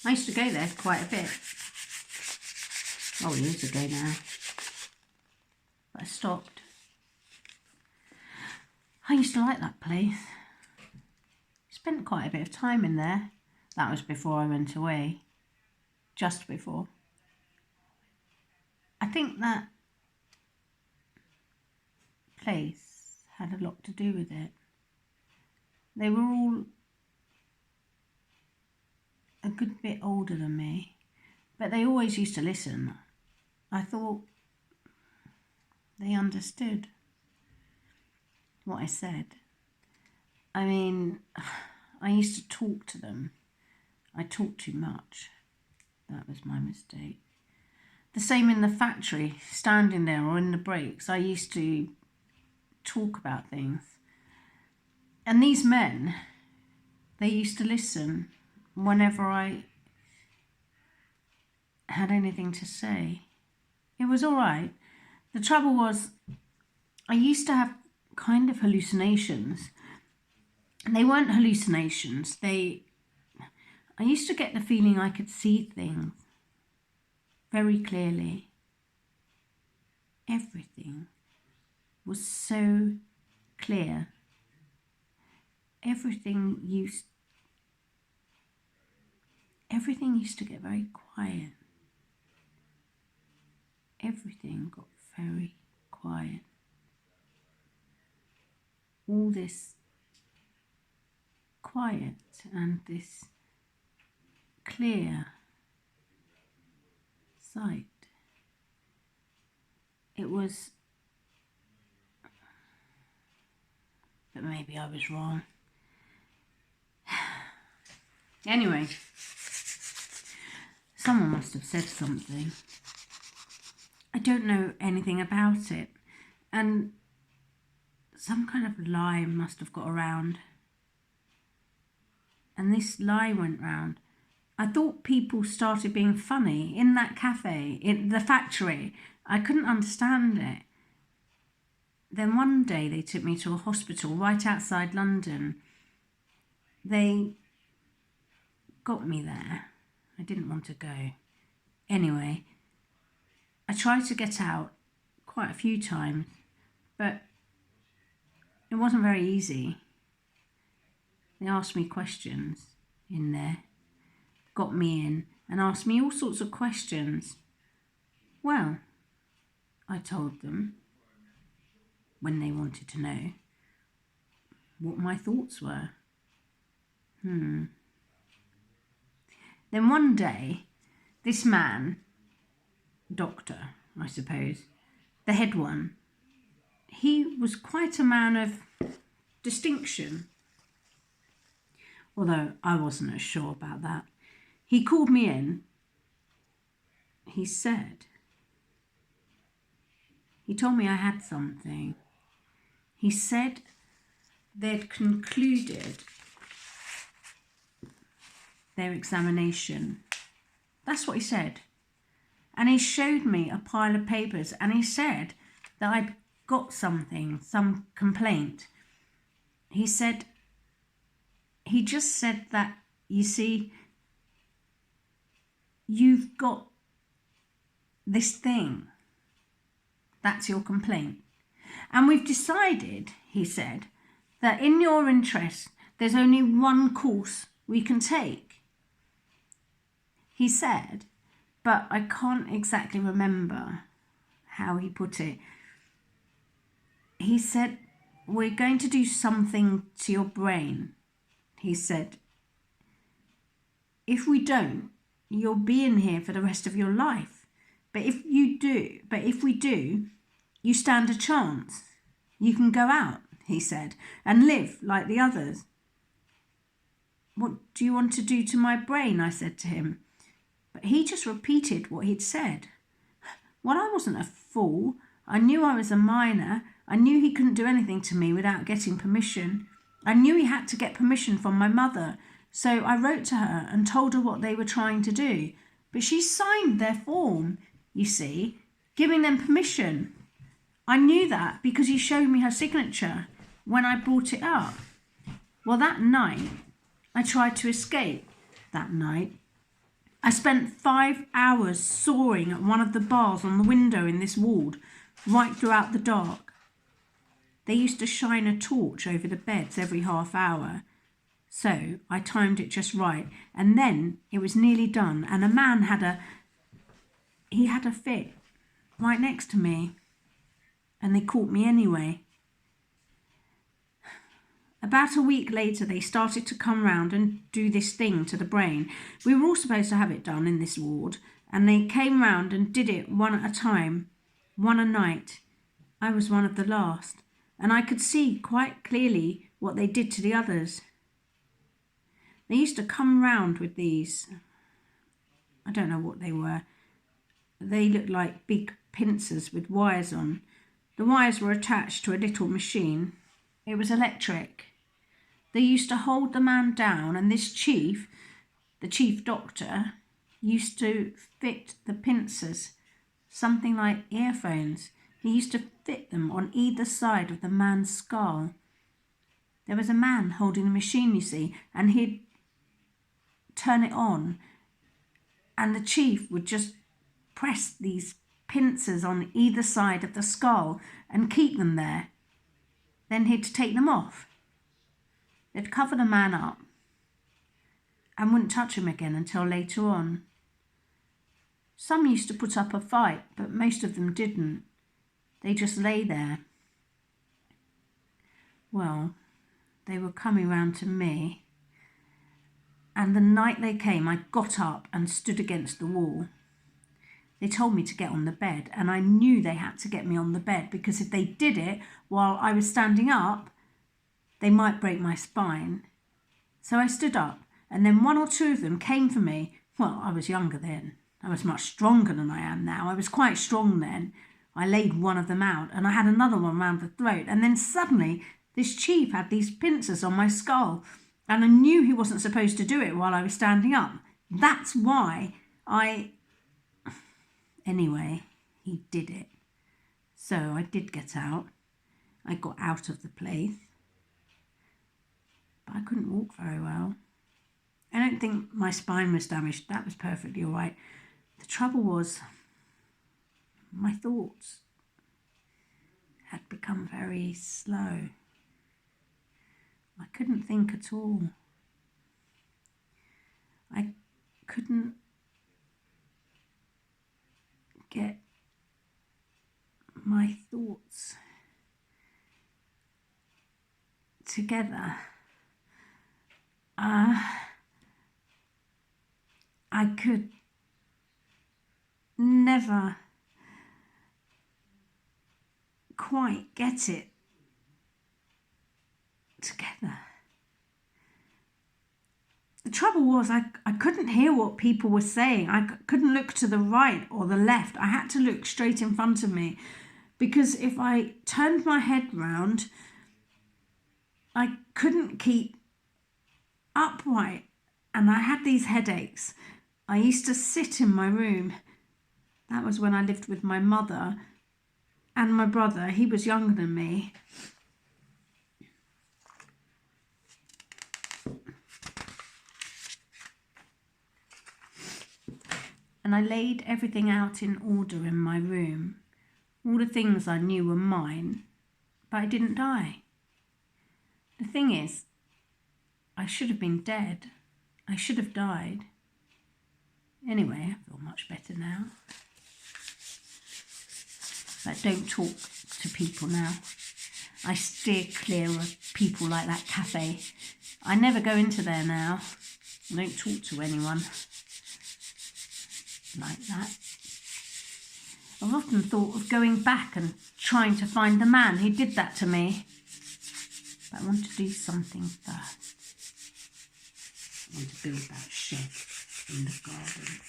I used to go there quite a bit. Oh, years ago now. But I stopped. I used to like that place. Spent quite a bit of time in there. That was before I went away. Just before. I think that place had a lot to do with it. They were all a good bit older than me, but they always used to listen. I thought they understood what I said. I mean, I used to talk to them. I talked too much. That was my mistake. The same in the factory, standing there or in the breaks. I used to talk about things. And these men, they used to listen whenever I had anything to say. It was all right. The trouble was, I used to have kind of hallucinations. They weren't hallucinations. I used to get the feeling I could see things very clearly. Everything was so clear. Everything used to get very quiet. Everything got very quiet. All this quiet and this clear sight. It was, but maybe I was wrong. Anyway, someone must have said something. I don't know anything about it, and some kind of lie must have got around. And this lie went round. I thought people started being funny in that cafe, in the factory. I couldn't understand it. Then one day they took me to a hospital right outside London. They got me there. I didn't want to go. Anyway, I tried to get out quite a few times, but it wasn't very easy. They asked me questions in there, got me in and asked me all sorts of questions. Well, I told them, when they wanted to know, what my thoughts were. Then one day, this man, doctor, I suppose, the head one, he was quite a man of distinction. Although I wasn't as sure about that. He called me in. He told me I had something. He said they'd concluded their examination. That's what he said. And he showed me a pile of papers and he said that I'd got something, some complaint. He just said that, you see, you've got this thing. That's your complaint. And we've decided, he said, that in your interest, there's only one course we can take. He said, but I can't exactly remember how he put it. He said, we're going to do something to your brain. He said, if we don't, you'll be in here for the rest of your life. But if we do, you stand a chance. You can go out, he said, and live like the others. What do you want to do to my brain? I said to him. But he just repeated what he'd said. Well, I wasn't a fool. I knew I was a minor. I knew he couldn't do anything to me without getting permission. I knew he had to get permission from my mother. So I wrote to her and told her what they were trying to do. But she signed their form, you see, giving them permission. I knew that because he showed me her signature when I brought it up. Well, that night, I tried to escape. That night, I spent 5 hours sawing at one of the bars on the window in this ward, right throughout the dark. They used to shine a torch over the beds every half hour, so I timed it just right, and then it was nearly done, and a man had a fit right next to me, and they caught me anyway. About a week later, they started to come round and do this thing to the brain. We were all supposed to have it done in this ward, and they came round and did it one at a time, one a night. I was one of the last, and I could see quite clearly what they did to the others. They used to come round with these, I don't know what they were. They looked like big pincers with wires on. The wires were attached to a little machine. It was electric. They used to hold the man down, and this chief, the chief doctor, used to fit the pincers, something like earphones. He used to fit them on either side of the man's skull. There was a man holding the machine, you see, and he'd turn it on, and the chief would just press these pincers on either side of the skull and keep them there. Then he'd take them off. They'd cover the man up and wouldn't touch him again until later on. Some used to put up a fight, but most of them didn't. They just lay there. Well, they were coming round to me, and the night they came, I got up and stood against the wall. They told me to get on the bed, and I knew they had to get me on the bed, because if they did it while I was standing up, they might break my spine. So I stood up, and then one or two of them came for me. Well, I was younger then. I was much stronger than I am now. I was quite strong then. I laid one of them out, and I had another one round the throat, and then suddenly this chief had these pincers on my skull, and I knew he wasn't supposed to do it while I was standing up. That's why Anyway, he did it. So I did get out. I got out of the place. But I couldn't walk very well. I don't think my spine was damaged. That was perfectly all right. The trouble was, my thoughts had become very slow. I couldn't think at all. I couldn't get my thoughts together. I could never quite get it together. The trouble was I couldn't hear what people were saying. I couldn't look to the right or the left. I had to look straight in front of me, because if I turned my head round, I couldn't keep upright, and I had these headaches. I used to sit in my room. That was when I lived with my mother and my brother. He was younger than me. And I laid everything out in order in my room. All the things I knew were mine, but I didn't die. The thing is, I should have been dead. I should have died. Anyway, I feel much better now. But don't talk to people now. I steer clear of people like that cafe. I never go into there now. I don't talk to anyone like that. I've often thought of going back and trying to find the man who did that to me. But I want to do something first. I want to build that shed in the garden.